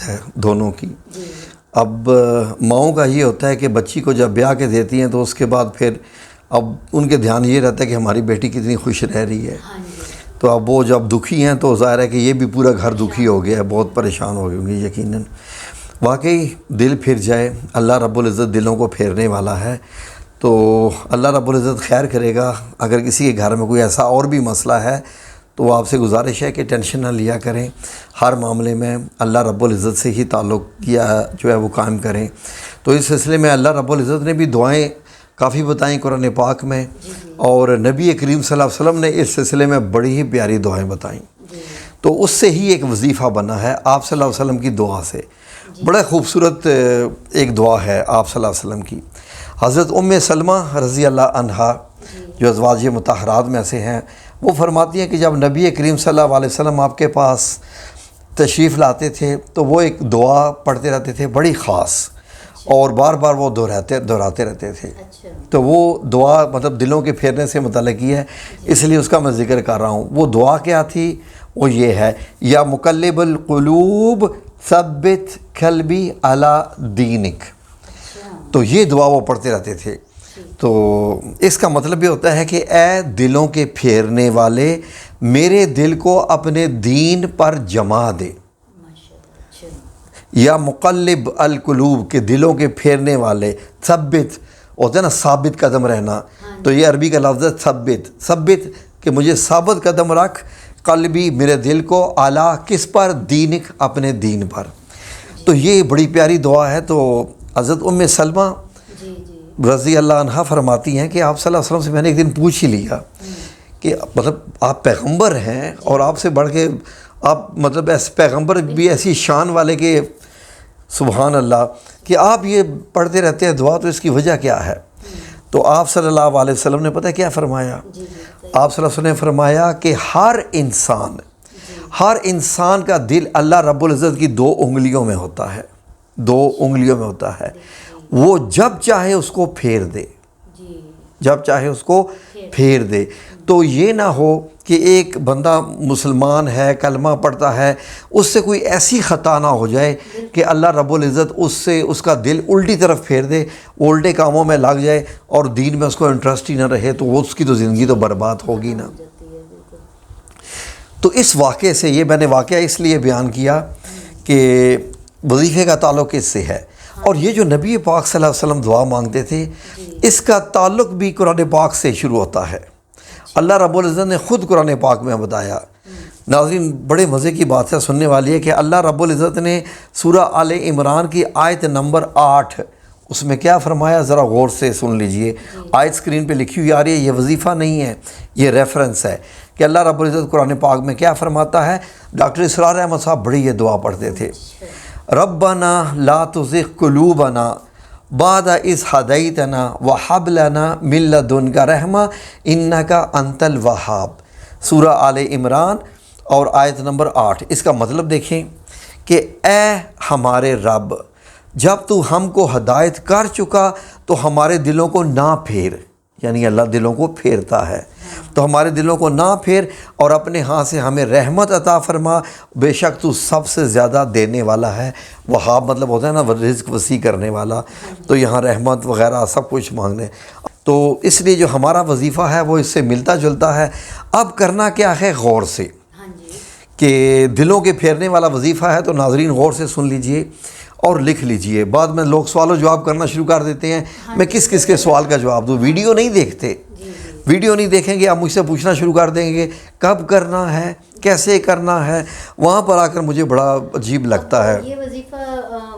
ہے دونوں کی۔ اب ماؤں کا یہ ہوتا ہے کہ بچی کو جب بیاہ کے دیتی ہیں تو اس کے بعد پھر اب ان کے دھیان یہ رہتا ہے کہ ہماری بیٹی کتنی خوش رہ رہی ہے، تو اب وہ جب دکھی ہیں تو ظاہر ہے کہ یہ بھی پورا گھر دکھی ہو گیا ہے، بہت پریشان ہو گئی ہوں گی یقیناً۔ واقعی دل پھر جائے، اللہ رب العزت دلوں کو پھیرنے والا ہے، تو اللہ رب العزت خیر کرے گا۔ اگر کسی کے گھر میں کوئی ایسا اور بھی مسئلہ ہے تو آپ سے گزارش ہے کہ ٹینشن نہ لیا کریں، ہر معاملے میں اللہ رب العزت سے ہی تعلق کیا جو ہے وہ قائم کریں۔ تو اس سلسلے میں اللہ رب العزت نے بھی دعائیں کافی بتائیں قرآن پاک میں، اور نبی کریم صلی اللہ علیہ وسلم نے اس سلسلے میں بڑی ہی پیاری دعائیں بتائیں، تو اس سے ہی ایک وظیفہ بنا ہے آپ صلی اللہ علیہ وسلم کی دعا سے۔ بڑا خوبصورت ایک دعا ہے آپ صلی اللہ علیہ وسلم کی۔ حضرت سلمہ رضی اللہ عنہا جو ازواج مطہرات میں سے ہیں، وہ فرماتی ہیں کہ جب نبی کریم صلی اللہ علیہ وسلم آپ کے پاس تشریف لاتے تھے تو وہ ایک دعا پڑھتے رہتے تھے بڑی خاص، اور بار بار وہ دہراتے رہتے تھے۔ تو وہ دعا مطلب دلوں کے پھیرنے سے متعلق ہی ہے، اس لیے اس کا میں ذکر کر رہا ہوں۔ وہ دعا کیا تھی؟ وہ یہ ہے، یا مقلب القلوب ثبت قلبی علی دینک۔ تو یہ دعا وہ پڑھتے رہتے تھے۔ تو اس کا مطلب یہ ہوتا ہے کہ اے دلوں کے پھیرنے والے، میرے دل کو اپنے دین پر جما دے۔ یا مقلب القلوب کے دلوں کے پھیرنے والے، ثبت ہوتا ہے نا ثابت قدم رہنا، تو یہ عربی کا لفظ ہے ثبت کہ مجھے ثابت قدم رکھ، قلبی میرے دل کو، اعلیٰ کس پر؟ دینک اپنے دین پر۔ تو یہ بڑی پیاری دعا ہے۔ تو حضرت سلمہ رضی اللہ عنہ فرماتی ہیں کہ آپ صلی اللہ علیہ وسلم سے میں نے ایک دن پوچھ ہی لیا کہ مطلب آپ پیغمبر ہیں اور آپ سے بڑھ کے آپ مطلب ایسے پیغمبر بھی ایسی شان والے کہ سبحان اللہ، کہ آپ یہ پڑھتے رہتے ہیں دعا، تو اس کی وجہ کیا ہے؟ تو آپ صلی اللہ علیہ وسلم نے پتہ کیا فرمایا؟ آپ صلی اللہ علیہ وسلم نے فرمایا کہ ہر انسان کا دل اللہ رب العزت کی 2 انگلیوں میں ہوتا ہے، 2 انگلیوں میں ہوتا ہے۔ وہ جب چاہے اس کو پھیر دے، جب چاہے اس کو پھیر دے۔ تو یہ نہ ہو کہ ایک بندہ مسلمان ہے، کلمہ پڑھتا ہے، اس سے کوئی ایسی خطا نہ ہو جائے کہ اللہ رب العزت اس کا دل الٹی طرف پھیر دے، وہ الٹے کاموں میں لگ جائے اور دین میں اس کو انٹرسٹ ہی نہ رہے، تو وہ اس کی تو زندگی تو برباد ہوگی نا۔ تو اس واقعے سے، یہ میں نے واقعہ اس لیے بیان کیا کہ وظیفے کا تعلق اس سے ہے، اور یہ جو نبی پاک صلی اللہ علیہ وسلم دعا مانگتے تھے، اس کا تعلق بھی قرآن پاک سے شروع ہوتا ہے۔ اللہ رب العزت نے خود قرآن پاک میں بتایا۔ ناظرین بڑے مزے کی بات ہے، سننے والی ہے کہ اللہ رب العزت نے سورہ آل عمران کی آیت نمبر 8 اس میں کیا فرمایا، ذرا غور سے سن لیجئے۔ آیت سکرین پہ لکھی ہوئی آ رہی ہے، یہ وظیفہ نہیں ہے، یہ ریفرنس ہے کہ اللہ رب العزت قرآن پاک میں کیا فرماتا ہے۔ ڈاکٹر اسرار احمد صاحب بڑی یہ دعا پڑھتے تھے، ربنا لا تزغ قلوبنا بعد اذ ہدیتنا وہب لنا من لدنک رحمہ انک انت الوہاب، سورہ آل عمران اور آیت نمبر 8۔ اس کا مطلب دیکھیں کہ اے ہمارے رب، جب تو ہم کو ہدایت کر چکا تو ہمارے دلوں کو نہ پھیر، یعنی اللہ دلوں کو پھیرتا ہے، تو ہمارے دلوں کو نہ پھیر اور اپنے ہاتھ سے ہمیں رحمت عطا فرما، بے شک تو سب سے زیادہ دینے والا ہے۔ وہاب مطلب ہوتا ہے نا رزق وسیع کرنے والا، تو یہاں رحمت وغیرہ سب کچھ مانگنے۔ تو اس لیے جو ہمارا وظیفہ ہے وہ اس سے ملتا جلتا ہے۔ اب کرنا کیا ہے؟ غور سے، کہ دلوں کے پھیرنے والا وظیفہ ہے، تو ناظرین غور سے سن لیجئے اور لکھ لیجئے۔ بعد میں لوگ سوال و جواب کرنا شروع کر دیتے ہیں، میں کس کس کے سوال کا جواب دوں؟ ویڈیو نہیں دیکھتے، ویڈیو نہیں دیکھیں گے، آپ مجھ سے پوچھنا شروع کر دیں گے کب کرنا ہے، کیسے کرنا ہے، وہاں پر آ کر مجھے بڑا عجیب لگتا ہے۔ یہ وظیفہ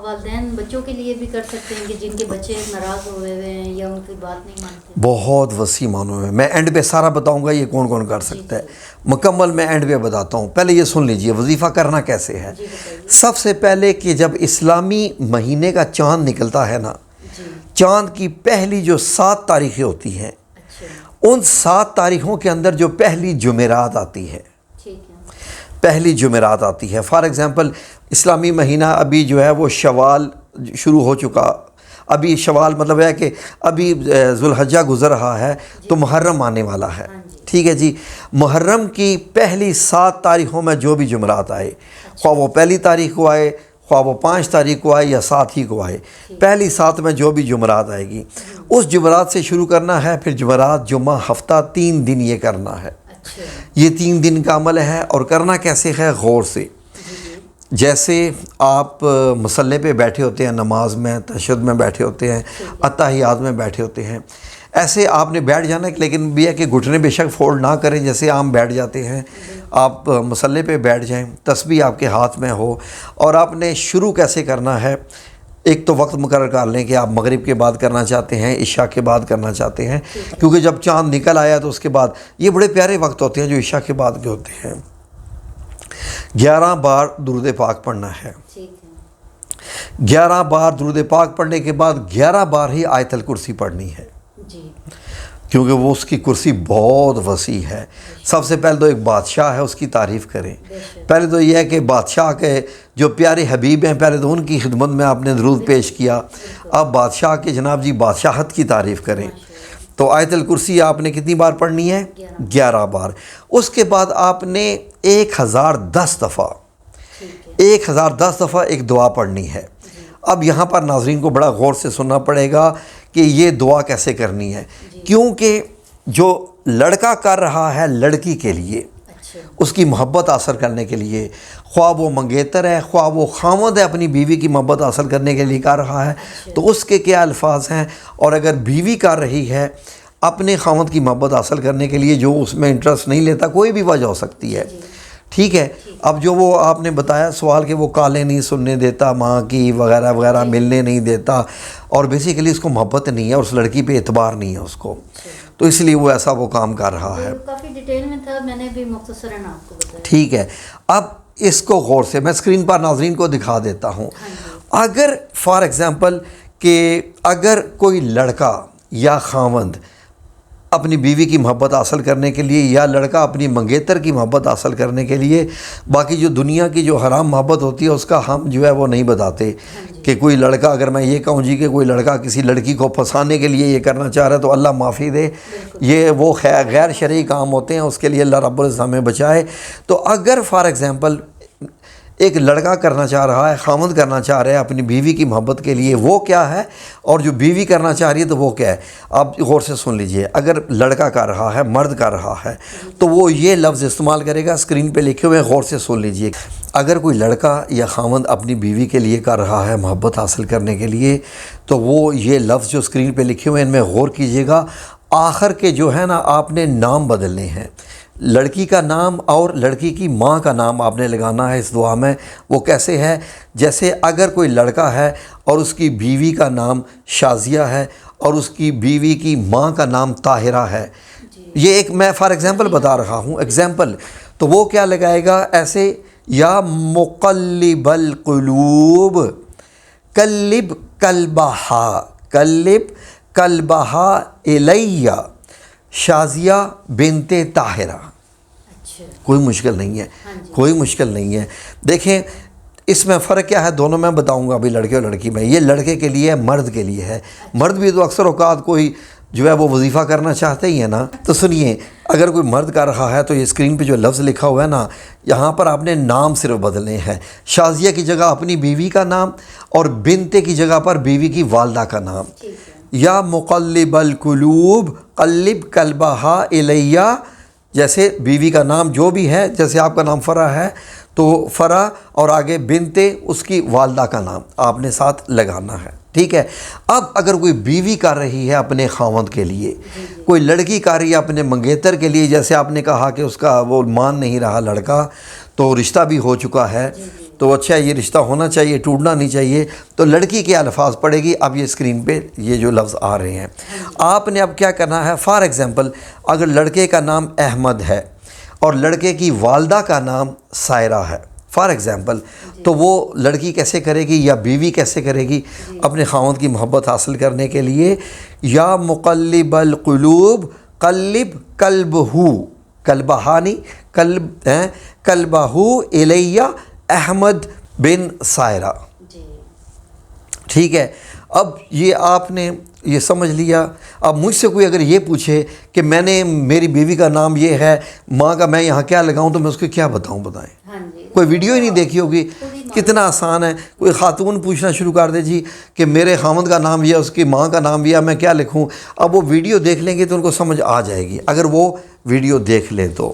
والدین بچوں کے لیے بھی کر سکتے ہیں کہ جن کے بچے ناراض ہوئے ہوئے ہیں یا ان کی بات نہیں مانتے؟ بہت وسیع معنوں میں، میں اینڈ پہ سارا بتاؤں گا یہ کون کون کر سکتا ہے، مکمل میں اینڈ پہ بتاتا ہوں۔ پہلے یہ سن لیجئے وظیفہ کرنا کیسے ہے۔ سب سے پہلے کہ جب اسلامی مہینے کا چاند نکلتا ہے نا، چاند کی پہلی جو 7 تاریخیں ہوتی ہیں، ان 7 تاریخوں کے اندر جو پہلی جمعرات آتی ہے، پہلی جمعرات آتی ہے، فار ایگزامپل اسلامی مہینہ ابھی جو ہے وہ شوال شروع ہو چکا، ابھی شوال مطلب ہے کہ ابھی ذوالحجہ گزر رہا ہے، تو محرم آنے والا ہے، ٹھیک ہے جی۔ محرم کی پہلی 7 تاریخوں میں جو بھی جمعرات آئے، خواہ وہ پہلی تاریخ کو آئے، خواہ وہ 5 تاریخ کو آئے یا 7 ہی کو آئے، پہلی 7 میں جو بھی جمعرات آئے گی اس جمعرات سے شروع کرنا ہے، پھر جمعرات جمعہ ہفتہ 3 دن یہ کرنا ہے۔ اچھا یہ 3 دن کا عمل ہے، اور کرنا کیسے ہے؟ غور سے۔ جیسے آپ مصلی پہ بیٹھے ہوتے ہیں، نماز میں تشہد میں بیٹھے ہوتے ہیں، اتحیات میں بیٹھے ہوتے ہیں، ایسے آپ نے بیٹھ جانا ہے، لیکن بھی ہے کہ گھٹنے بے شک فولڈ نہ کریں جیسے عام بیٹھ جاتے ہیں۔ آپ مصلی پہ بیٹھ جائیں، تسبیح آپ کے ہاتھ میں ہو، اور آپ نے شروع کیسے کرنا ہے؟ ایک تو وقت مقرر کر لیں کہ آپ مغرب کے بعد کرنا چاہتے ہیں، عشاء کے بعد کرنا چاہتے ہیں، کیونکہ جب چاند نکل آیا تو اس کے بعد یہ بڑے پیارے وقت ہوتے ہیں جو عشاء کے بعد کے ہوتے ہیں۔ 11 بار درود پاک پڑھنا ہے۔ ٹھیک ہے 11 بار درود پاک پڑھنے کے بعد 11 بار ہی آیت الکرسی پڑھنی ہے، جی کیونکہ وہ اس کی کرسی بہت وسیع ہے۔ سب سے پہلے تو ایک بادشاہ ہے، اس کی تعریف کریں۔ پہلے تو یہ ہے کہ بادشاہ کے جو پیارے حبیب ہیں، پہلے تو ان کی خدمت میں آپ نے درود پیش کیا، اب بادشاہ کے جناب جی بادشاہت کی تعریف کریں۔ تو آیت الکرسی آپ نے کتنی بار پڑھنی ہے؟ 11 بار۔ اس کے بعد آپ نے 1010 دفعہ 1010 دفعہ ایک دعا پڑھنی ہے۔ اب یہاں پر ناظرین کو بڑا غور سے سننا پڑے گا کہ یہ دعا کیسے کرنی ہے، کیونکہ جو لڑکا کر رہا ہے لڑکی کے لیے، اچھا اس کی محبت حاصل کرنے کے لیے، خواہ وہ منگیتر ہے خواہ وہ خاوند ہے، اپنی بیوی کی محبت حاصل کرنے کے لیے کر رہا ہے، تو اس کے کیا الفاظ ہیں، اور اگر بیوی کر رہی ہے اپنے خاوند کی محبت حاصل کرنے کے لیے جو اس میں انٹرسٹ نہیں لیتا، کوئی بھی وجہ ہو سکتی ہے، ٹھیک ہے۔ اب جو وہ آپ نے بتایا سوال کہ وہ کالیں نہیں سننے دیتا ماں کی وغیرہ وغیرہ، ملنے نہیں دیتا، اور بیسیکلی اس کو محبت نہیں ہے اور اس لڑکی پہ اعتبار نہیں ہے اس کو، تو اس لیے وہ ایسا وہ کام کر رہا ہے۔ کافی ڈیٹیل میں تھا، میں نے بھی مختصراً آپ کو بتایا۔ ٹھیک ہے، اب اس کو غور سے میں اسکرین پر ناظرین کو دکھا دیتا ہوں۔ اگر فار ایگزامپل کہ اگر کوئی لڑکا یا خاوند اپنی بیوی کی محبت حاصل کرنے کے لیے، یا لڑکا اپنی منگیتر کی محبت حاصل کرنے کے لیے، باقی جو دنیا کی جو حرام محبت ہوتی ہے اس کا ہم جو ہے وہ نہیں بتاتے، کہ کوئی لڑکا، اگر میں یہ کہوں جی کہ کوئی لڑکا کسی لڑکی کو پھنسانے کے لیے یہ کرنا چاہ رہا ہے تو اللہ معافی دے، یہ وہ غیر شرعی کام ہوتے ہیں، اس کے لیے اللہ رب العزت ہمیں بچائے۔ تو اگر فار ایگزامپل ایک لڑکا کرنا چاہ رہا ہے، خاوند کرنا چاہ رہا ہے اپنی بیوی کی محبت کے لیے، وہ کیا ہے، اور جو بیوی کرنا چاہ رہی ہے تو وہ کیا ہے، آپ غور سے سن لیجئے۔ اگر لڑکا کر رہا ہے، مرد کر رہا ہے، تو وہ یہ لفظ استعمال کرے گا، اسکرین پہ لکھے ہوئے، غور سے سن لیجئے۔ اگر کوئی لڑکا یا خاوند اپنی بیوی کے لیے کر رہا ہے محبت حاصل کرنے کے لیے، تو وہ یہ لفظ جو اسکرین پہ لکھے ہوئے ہیں ان میں غور کیجئے گا۔ آخر کے جو ہے نا آپ نے نام بدلنے ہیں، لڑکی کا نام اور لڑکی کی ماں کا نام آپ نے لگانا ہے اس دعا میں۔ وہ کیسے ہے؟ جیسے اگر کوئی لڑکا ہے اور اس کی بیوی کا نام شازیہ ہے اور اس کی بیوی کی ماں کا نام طاہرہ ہے، یہ ایک میں فار ایگزامپل بتا رہا ہوں، ایگزامپل، تو وہ کیا لگائے گا ایسے، یا مقلب القلوب قلب قلبہا الیہ شازیہ بنت طاہرہ۔ اچھا کوئی مشکل نہیں ہے، کوئی مشکل نہیں ہے۔ دیکھیں اس میں فرق کیا ہے، دونوں میں بتاؤں گا ابھی، لڑکے اور لڑکی میں۔ یہ لڑکے کے لیے ہے، مرد کے لیے ہے۔ مرد بھی تو اکثر اوقات کوئی جو ہے وہ وظیفہ کرنا چاہتے ہی ہیں نا، تو سنیے، اگر کوئی مرد کر رہا ہے تو یہ اسکرین پہ جو لفظ لکھا ہوا ہے نا، یہاں پر آپ نے نام صرف بدلنے ہیں۔ شازیہ کی جگہ اپنی بیوی کا نام، اور بنتے کی جگہ پر بیوی کی والدہ کا نام۔ یا مقلب القلوب قلب قلبہا الیہ، جیسے بیوی کا نام جو بھی ہے، جیسے آپ کا نام فرح ہے تو فرح، اور آگے بنتے اس کی والدہ کا نام آپ نے ساتھ لگانا ہے، ٹھیک ہے۔ اب اگر کوئی بیوی کر رہی ہے اپنے خاوند کے لیے، کوئی لڑکی کر رہی ہے اپنے منگیتر کے لیے، جیسے آپ نے کہا کہ اس کا وہ مان نہیں رہا لڑکا، تو رشتہ بھی ہو چکا ہے، تو اچھا یہ رشتہ ہونا چاہیے، ٹوٹنا نہیں چاہیے، تو لڑکی کے الفاظ پڑھے گی۔ اب یہ اسکرین پہ یہ جو لفظ آ رہے ہیں، آپ نے اب کیا کرنا ہے، فار ایگزامپل اگر لڑکے کا نام احمد ہے اور لڑکے کی والدہ کا نام سائرہ ہے فار ایگزامپل، تو وہ لڑکی کیسے کرے گی یا بیوی کیسے کرے گی اپنے خاوند کی محبت حاصل کرنے کے لیے؟ یا مقلب القلوب قلب قلبہا نہیں قلبہو الیہ احمد بن سائرہ، ٹھیک ہے۔ اب یہ آپ نے یہ سمجھ لیا۔ اب مجھ سے کوئی اگر یہ پوچھے کہ میری بیوی کا نام یہ ہے، ماں کا میں یہاں کیا لگاؤں، تو میں اس کو کیا بتائیں؟ ہاں جی، کوئی ویڈیو ہی نہیں دیکھی ہوگی. کتنا آسان ہے. کوئی خاتون پوچھنا شروع کر دے جی کہ میرے خامند کا نام یہ، اس کی ماں کا نام یہ، میں کیا لکھوں. اب وہ ویڈیو دیکھ لیں گے تو ان کو سمجھ آ جائے گی، اگر وہ ویڈیو دیکھ لیں تو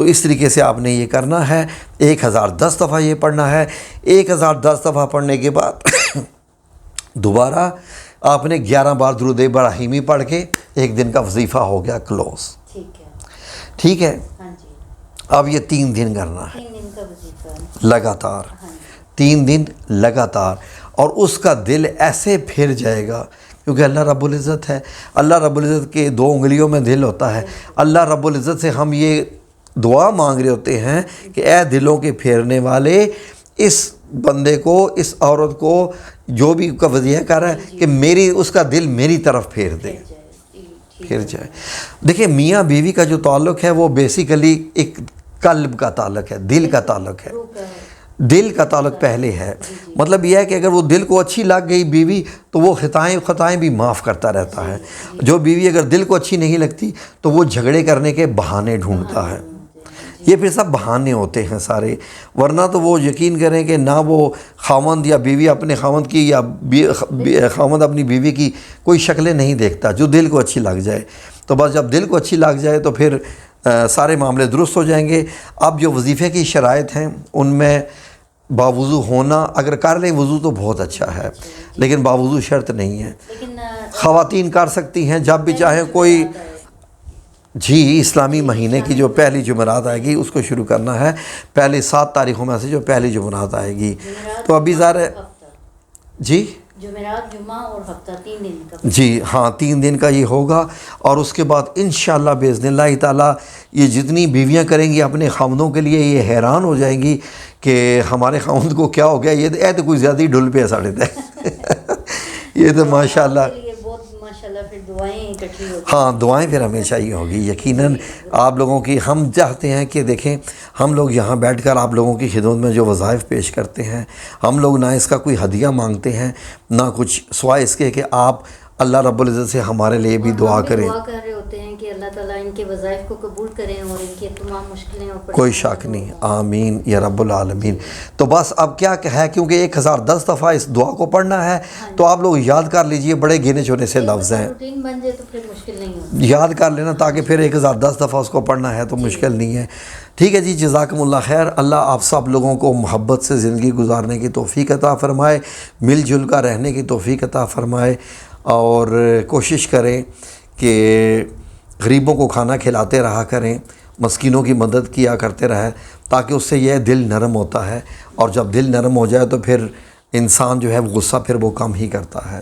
اس طریقے سے آپ نے یہ کرنا ہے. 1010 دفعہ یہ پڑھنا ہے. 1010 دفعہ پڑھنے کے بعد دوبارہ آپ نے 11 بار درود ابراہیمی پڑھ کے ایک دن کا وظیفہ ہو گیا کلوز. ٹھیک ہے. ہاں جی. اب یہ 3 دن کرنا ہے 3 دن کا وظیفہ لگاتار. ہاں جی. 3 دن لگاتار، اور اس کا دل ایسے پھر جائے گا، کیونکہ اللہ رب العزت ہے. اللہ رب العزت کے 2 انگلیوں میں دل ہوتا ہے. اللہ رب العزت سے ہم یہ دعا مانگ رہے ہوتے ہیں کہ اے دلوں کے پھیرنے والے، اس بندے کو، اس عورت کو جو بھی کا وظیفہ کر رہا ہے کہ اس کا دل میری طرف پھیر دے، پھر جائے. دیکھیں میاں بیوی کا جو تعلق ہے وہ بیسیکلی ایک قلب کا تعلق ہے، دل کا تعلق ہے. دل کا تعلق پہلے ہے. مطلب یہ ہے کہ اگر وہ دل کو اچھی لگ گئی بیوی تو وہ خطائیں بھی معاف کرتا رہتا ہے. جو بیوی اگر دل کو اچھی نہیں لگتی تو وہ جھگڑے کرنے کے بہانے ڈھونڈتا ہے. یہ پھر سب بہانے ہوتے ہیں سارے، ورنہ تو وہ یقین کریں کہ نہ وہ خاوند یا بیوی اپنے خاوند کی یا خاوند اپنی بیوی کی کوئی شکلیں نہیں دیکھتا. جو دل کو اچھی لگ جائے تو بس، جب دل کو اچھی لگ جائے تو پھر سارے معاملے درست ہو جائیں گے. اب جو وظیفے کی شرائط ہیں ان میں باوضو ہونا، اگر کر لیں وضو تو بہت اچھا ہے، لیکن باوضو شرط نہیں ہے. خواتین کر سکتی ہیں جب بھی چاہیں. کوئی جی اسلامی مہینے کی جو پہلی جمعرات آئے گی اس کو شروع کرنا ہے. پہلی 7 تاریخوں میں سے جو پہلی جمعرات آئے گی تو ابھی ظاہر ہے جی جمعرات، جمعہ اور ہفتہ 3 دن کا. جی ہاں 3 دن کا یہ ہوگا. اور اس کے بعد انشاءاللہ باذن اللہ تعالیٰ یہ جتنی بیویاں کریں گی اپنے خاوندوں کے لیے یہ حیران ہو جائیں گی کہ ہمارے خاوند کو کیا ہو گیا. یہ تو کوئی زیادہ ہی ڈھل پہ ساڑھے تھے. یہ تو ماشاءاللہ پھر دعائیں اکٹھی ہوتی ہیں. ہاں دعائیں پھر ہمیں چاہیے ہوگی یقیناً آپ لوگوں کی. ہم چاہتے ہیں کہ دیکھیں ہم لوگ یہاں بیٹھ کر آپ لوگوں کی خدمت میں جو وظائف پیش کرتے ہیں، ہم لوگ نہ اس کا کوئی ہدیہ مانگتے ہیں نہ کچھ، سوائے اس کے کہ آپ اللہ رب العزت سے ہمارے لیے بھی دعا کریں. دعا کر رہے ہوتے ہیں کہ اللہ تعالیٰ ان کے وظائف کو قبول کریں اور ان کی تمام مشکلیں اور کوئی شک نہیں. آمین یا رب العالمین. تو بس اب کیا ہے، کیونکہ 1010 دفعہ اس دعا کو پڑھنا ہے تو آپ لوگ یاد کر لیجئے. بڑے گنے چونے سے لفظ ہیں، روٹین بن جائے تو پھر مشکل نہیں ہوتی. یاد کر لینا تاکہ پھر 1010 دفعہ اس کو پڑھنا ہے تو مشکل نہیں ہے. ٹھیک ہے جی. جزاکم اللہ خیر. اللہ آپ سب لوگوں کو محبت سے زندگی گزارنے کی توفیق عطا فرمائے، مل جل کر رہنے کی توفیق عطا فرمائے، اور کوشش کریں کہ غریبوں کو کھانا کھلاتے رہا کریں، مسکینوں کی مدد کیا کرتے رہیں، تاکہ اس سے یہ دل نرم ہوتا ہے. اور جب دل نرم ہو جائے تو پھر انسان جو ہے وہ غصہ پھر وہ کم ہی کرتا ہے.